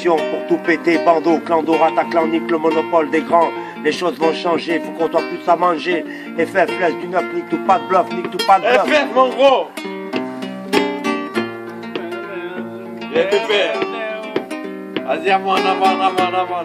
connexion pour tout péter. Bandeau, clando, rataclan, nique le monopole des grands. Les choses vont changer, faut qu'on soit plus à manger. FF, laisse du neuf, nique tout pas de bluff, nique tout pas de bluff. FF mon gros. Viens pépé. Vas-y à moi, en avant, en avant, en avant.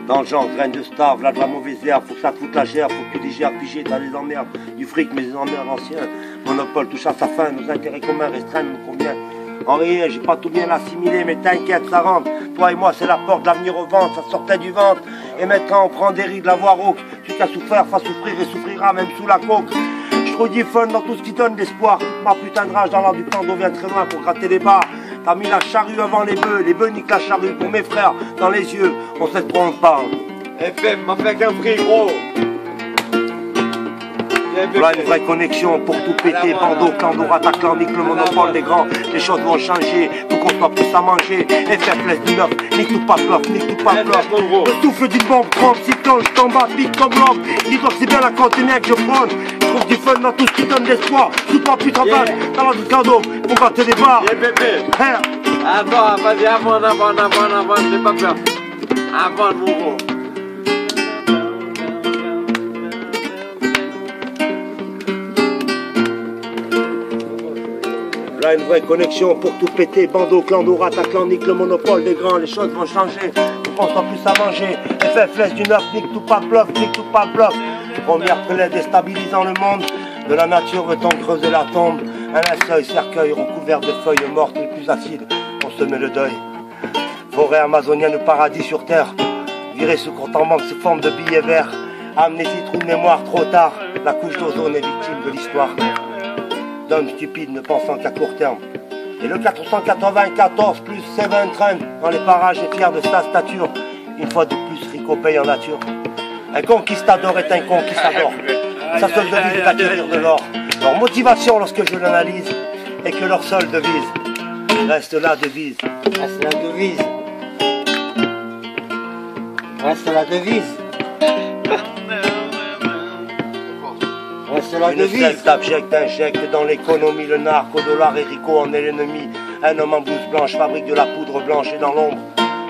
Dans le genre, graine de star, v'là de la mauvaise herbe, faut que ça te foute la gerbe, faut que tu digères, pigé, t'as les emmerdes, du fric, mais les emmerdes anciens. Monopole touche à sa fin, nos intérêts communs restreints nous conviennent. En réel, j'ai pas tout bien assimilé, mais t'inquiète, ça rentre. Toi et moi, c'est la porte, l'avenir au ventre, ça sortait du ventre. Et maintenant, on prend des rides, la voix rauque. Celui qui a souffert, va souffrir et souffrira, même sous la coque. Je trouve du fun dans tout ce qui donne l'espoir. Ma putain de rage dans l'art du pando vient très loin pour gratter les barres. T'as mis la charrue avant les bœufs niquent la charrue pour mes frères, dans les yeux, on sait de quoi on parle. FF m'a fait qu'un prix gros. Voilà une vraie connexion pour tout péter, bandeau, clando, rataclan, nique le monopole des grands. Les choses vont changer, faut qu'on soit plus à manger. FF laisse du neuf, nique tout pas bluff, nique tout pas bluff. Le souffle d'une bombe trempe, cyclone, je t'en bats, pique comme l'homme. Dis-toi que c'est bien la cantina que je prône. Je trouve du fun dans tout ce qui donne l'espoir. Tout plus trempage, dans l'ordre du cadeau, pour gratter des barres. Avant, vas-y, avant, j'ai pas peur. Avant, mon gros. Là, une vraie connexion pour tout péter, bandeau, clando, rataclan, nique le monopole des grands, les choses vont changer, faut qu'on soit plus à manger. FF laisse du neuf, nique tout pas bluff, nique tout pas bluff. Première pelée déstabilisant le monde, de la nature veut-on creuser la tombe. Un linceul, cercueil recouvert de feuilles mortes, les plus acides, on se met le deuil. Forêt amazonienne, paradis sur terre, viré sous compte en banque sous forme de billets verts. Amnésie, trou de mémoire, trop tard, la couche d'ozone est victime de l'histoire. D'hommes stupides ne pensant qu'à court terme. Et le 494 plus Seven Trend dans les parages est fier de sa stature. Une fois de plus, Rico paye en nature. Un conquistador est un conquistador. Sa seule devise est d'acquérir de l'or. Leur motivation lorsque je l'analyse est que leur seule devise reste la devise. Reste la devise. Reste la devise. Une secte abjecte injecte dans l'économie le narco, dollar et Rico en est l'ennemi. Un homme en blouse blanche fabrique de la poudre blanche et dans l'ombre,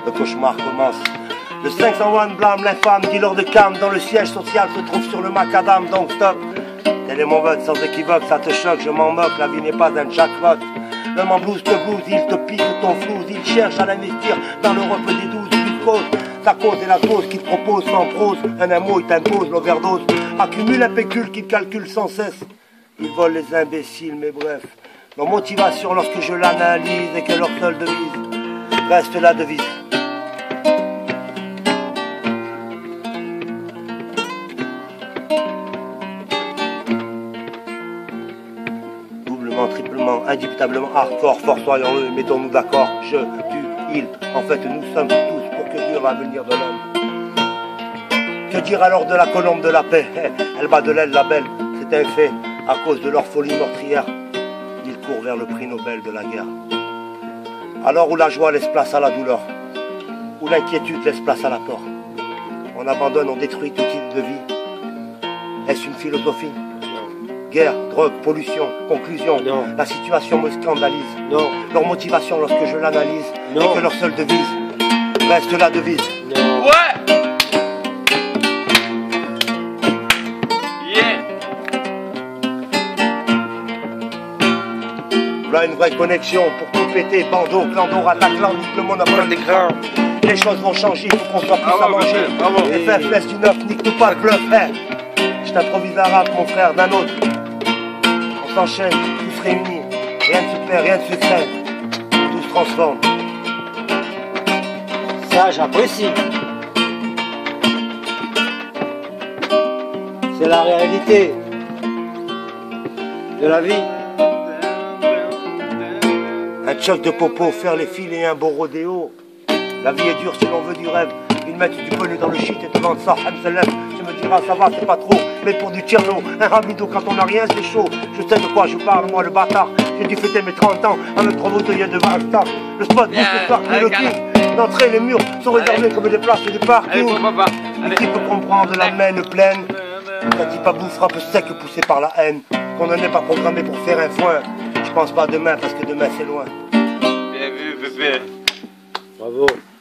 le cauchemar commence. Le 501 blâme l'infâme dealer de cam dans le siège social se trouve sur le macadam, donc stop. Tel est mon vote sans équivoque, ça te choque, je m'en moque, la vie n'est pas un jackpot. L'homme en blouse te blouse, il te pique ton flouze, il cherche à l'investir dans l'Europe des 12 plus causes. Ta cause est la cause qu'il te propose sans prose. Un mot, il t'impose l'overdose. Accumule un pécule qu'il calcule sans cesse. Ils volent les imbéciles, mais bref. Leur motivation lorsque je l'analyse est que leur seule devise reste la devise. Doublement, triplement, indubitablement hardcore, fort soyons-le, mettons-nous d'accord. Je, tu, il, en fait nous sommes tous. Que dire l'avenir de l'homme? Que dire alors de la colombe de la paix? Elle bat de l'aile la belle, c'est un fait. À cause de leur folie meurtrière, ils courent vers le prix Nobel de la guerre. Alors où la joie laisse place à la douleur, où l'inquiétude laisse place à la peur, on abandonne, on détruit tout type de vie. Est-ce une philosophie? Guerre, drogue, pollution, conclusion. Non. La situation me scandalise. Non. Leur motivation lorsque je l'analyse est que leur seule devise reste la devise. Non. Ouais. Yeah. Voilà une vraie connexion pour tout péter, bandeau, clando, rataclan, nique le monopole des grands. Les choses vont changer, il faut qu'on soit plus à manger. FF laisse du neuf, nique tout pas le bluff. Je t'improvise un rap, mon frère, d'un autre. On s'enchaîne, tous réunis. Rien ne se perd, rien ne se crée. Tout se transforme. Ça, j'apprécie. C'est la réalité de la vie. Un choc de popo, faire les fils et un beau rodéo. La vie est dure si l'on veut du rêve. Ils mettent du poney dans le shit et te vendent ça, Hamselef. Tu me diras, ça va, c'est pas trop. Mais pour du tierno, un rabido quand on n'a rien, c'est chaud. Je sais de quoi je parle, moi le bâtard. J'ai dû fêter mes 30 ans à me trouver autour de Valstar. Le spot, ce soir, le king. D'entrée, les murs sont réservés comme des places de parking. Qui peut comprendre la main pleine? Un type à bout frappe sec poussé par la haine. Qu'on n'en est pas programmé pour faire un foin. Je pense pas demain parce que demain c'est loin. Bien vu, bébé. nouveau.